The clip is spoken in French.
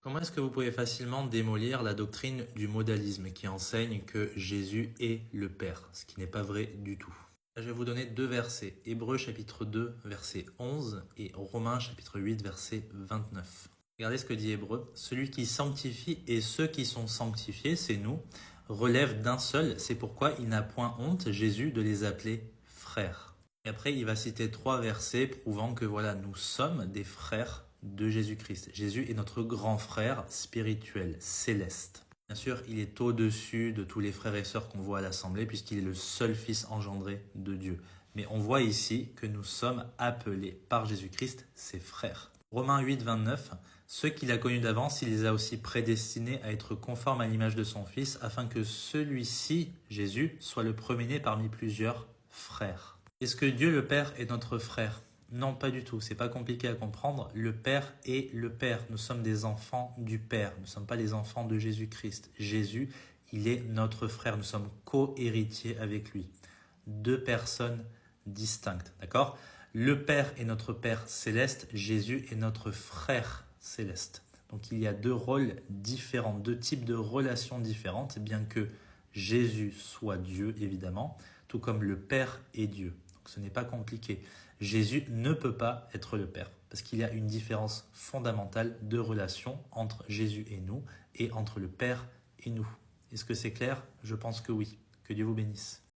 Comment est-ce que vous pouvez facilement démolir la doctrine du modalisme qui enseigne que Jésus est le Père, ce qui n'est pas vrai du tout? Je vais vous donner deux versets, Hébreux chapitre 2 verset 11 et Romains chapitre 8 verset 29. Regardez ce que dit Hébreux. Celui qui sanctifie et ceux qui sont sanctifiés, c'est nous, relève d'un seul, c'est pourquoi il n'a point honte, Jésus, de les appeler frères. Et après, il va citer trois versets prouvant que voilà, nous sommes des frères de Jésus-Christ. Jésus est notre grand frère spirituel, céleste. Bien sûr, il est au-dessus de tous les frères et sœurs qu'on voit à l'Assemblée puisqu'il est le seul Fils engendré de Dieu. Mais on voit ici que nous sommes appelés par Jésus-Christ ses frères. Romains 8, 29, ceux qu'il a connus d'avance, il les a aussi prédestinés à être conformes à l'image de son Fils, afin que celui-ci, Jésus, soit le premier-né parmi plusieurs frères. Est-ce que Dieu le Père est notre frère? Non, pas du tout. C'est pas compliqué à comprendre. Le Père est le Père. Nous sommes des enfants du Père. Nous ne sommes pas les enfants de Jésus-Christ. Jésus, il est notre frère. Nous sommes co-héritiers avec lui. Deux personnes distinctes. D'accord? Le Père est notre Père céleste. Jésus est notre frère céleste. Donc il y a deux rôles différents, deux types de relations différentes, bien que Jésus soit Dieu, évidemment, tout comme le Père est Dieu. Donc ce n'est pas compliqué. Jésus ne peut pas être le Père, parce qu'il y a une différence fondamentale de relation entre Jésus et nous, et entre le Père et nous. Est-ce que c'est clair? Je pense que oui. Que Dieu vous bénisse.